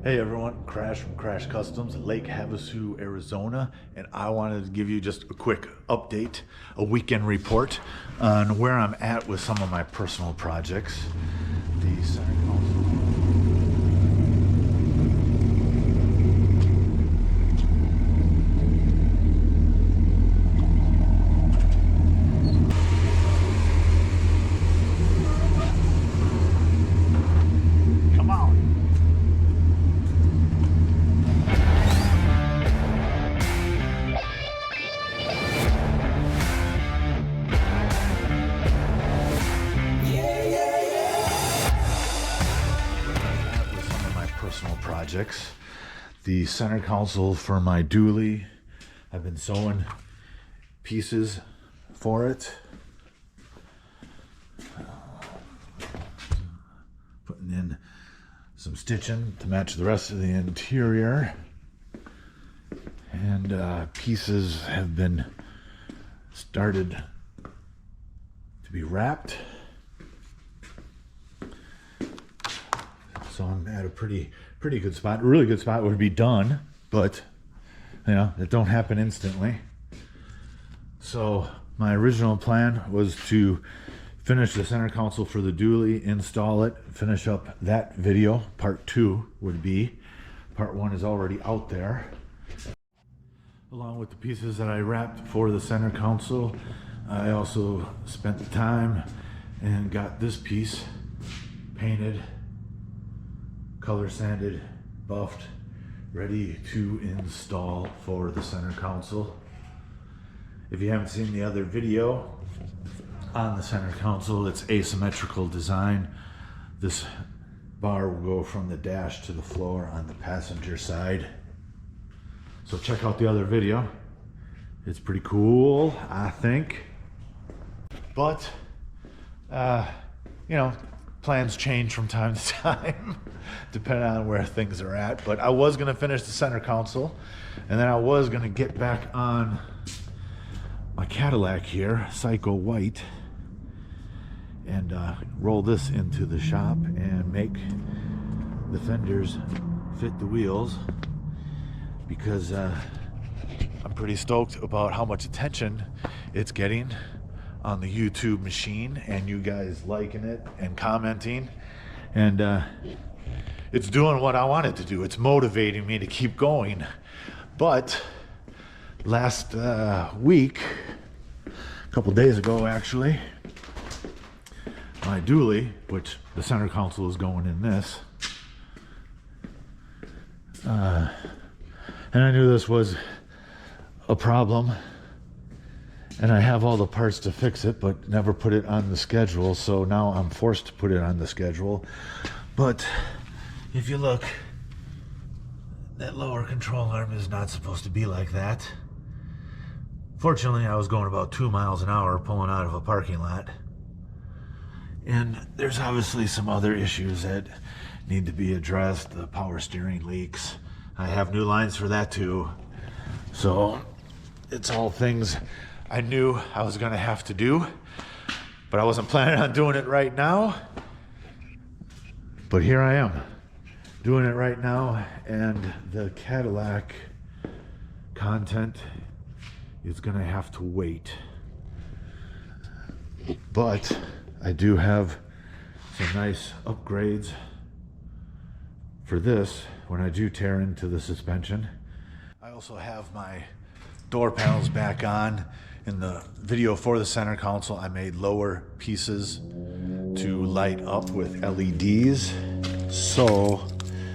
Hey everyone, Crash from Crash Customs, Lake Havasu, Arizona, and I wanted to give you just a quick update, a weekend report on where I'm at with some of my personal projects. The center console. Projects. The center console for my dually. I've been sewing pieces for it. Putting in some stitching to match the rest of the interior. And pieces have been started to be wrapped. So I'm at a pretty good spot. A really good spot would be done, but you know, it don't happen instantly. So my original plan was to finish the center console for the dually, install it, finish up that video. Part 2 would be. Part 1 is already out there. Along with the pieces that I wrapped for the center console, I also spent the time and got this piece painted, color sanded, buffed, ready to install for the center console. If you haven't seen the other video on the center console, it's asymmetrical design. This bar will go from the dash to the floor on the passenger side. So check out the other video. It's pretty cool, I think. But, you know, plans change from time to time, depending on where things are at. But I was gonna finish the center console, and then I was gonna get back on my Cadillac here, Psycho White, and roll this into the shop and make the fenders fit the wheels, because I'm pretty stoked about how much attention it's getting on the YouTube machine, and you guys liking it and commenting, and it's doing what I want it to do. It's motivating me to keep going. But last week, a couple days ago actually, my dually, which the center console is going in this, and I knew this was a problem, and I have all the parts to fix it, but never put it on the schedule. So now I'm forced to put it on the schedule. But if you look, that lower control arm is not supposed to be like that. Fortunately, I was going about 2 miles an hour pulling out of a parking lot. And there's obviously some other issues that need to be addressed. The power steering leaks. I have new lines for that too. So it's all things I knew I was gonna have to do, but I wasn't planning on doing it right now. But here I am, doing it right now, and the Cadillac content is gonna have to wait. But I do have some nice upgrades for this when I do tear into the suspension. I also have my door panels back on. In the video for the center console, I made lower pieces to light up with LEDs. So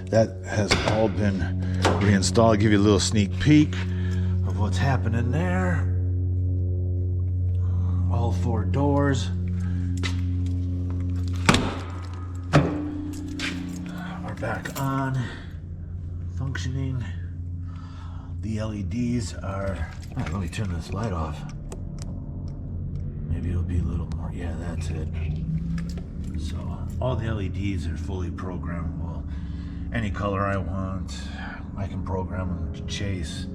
that has all been reinstalled. I'll give you a little sneak peek of what's happening there. All 4 doors are back on, functioning. The LEDs are, let me turn this light off. Maybe it'll be a little more, yeah, that's it. So all the LEDs are fully programmable. Any color I want, I can program them to chase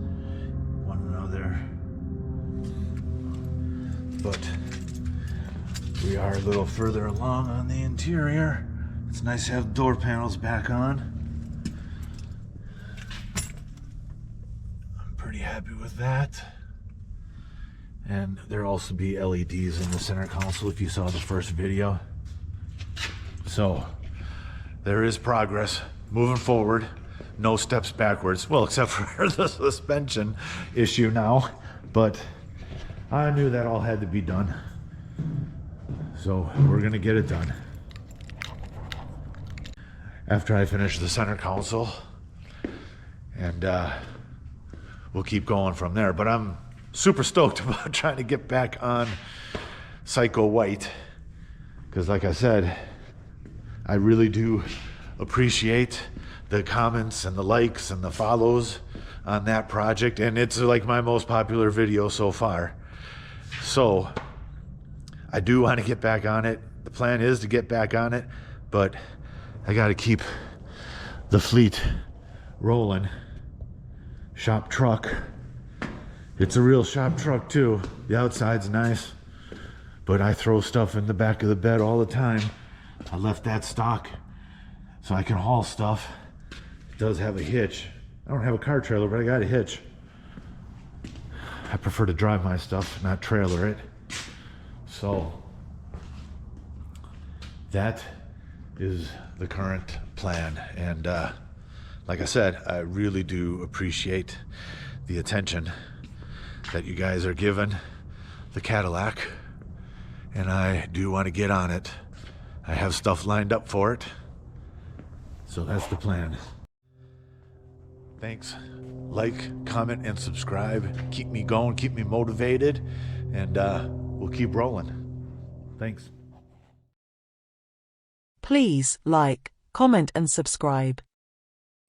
one another. But we are a little further along on the interior. It's nice to have door panels back on. pretty happy with that. And there'll also be LEDs in the center console if you saw the first video. So there is progress moving forward, no steps backwards. Well, except for the suspension issue now, but I knew that all had to be done. So we're gonna get it done. After I finish the center console, and we'll keep going from there. But I'm super stoked about trying to get back on Psycho White, because like I said, I really do appreciate the comments and the likes and the follows on that project, and it's like my most popular video so far. So I do want to get back on it. The plan is to get back on it, but I got to keep the fleet rolling. Shop truck. It's a real shop truck too. The outside's nice, but I throw stuff in the back of the bed all the time. I left that stock so I can haul stuff. It does have a hitch. I don't have a car trailer, but I got a hitch. I prefer to drive my stuff, not trailer it. So that is the current plan. And like I said, I really do appreciate the attention that you guys are giving the Cadillac, and I do want to get on it. I have stuff lined up for it, so that's the plan. Thanks. Like, comment, and subscribe. Keep me going, keep me motivated, and we'll keep rolling. Thanks. Please like, comment, and subscribe.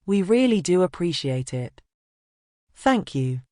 We really do appreciate it. Thank you.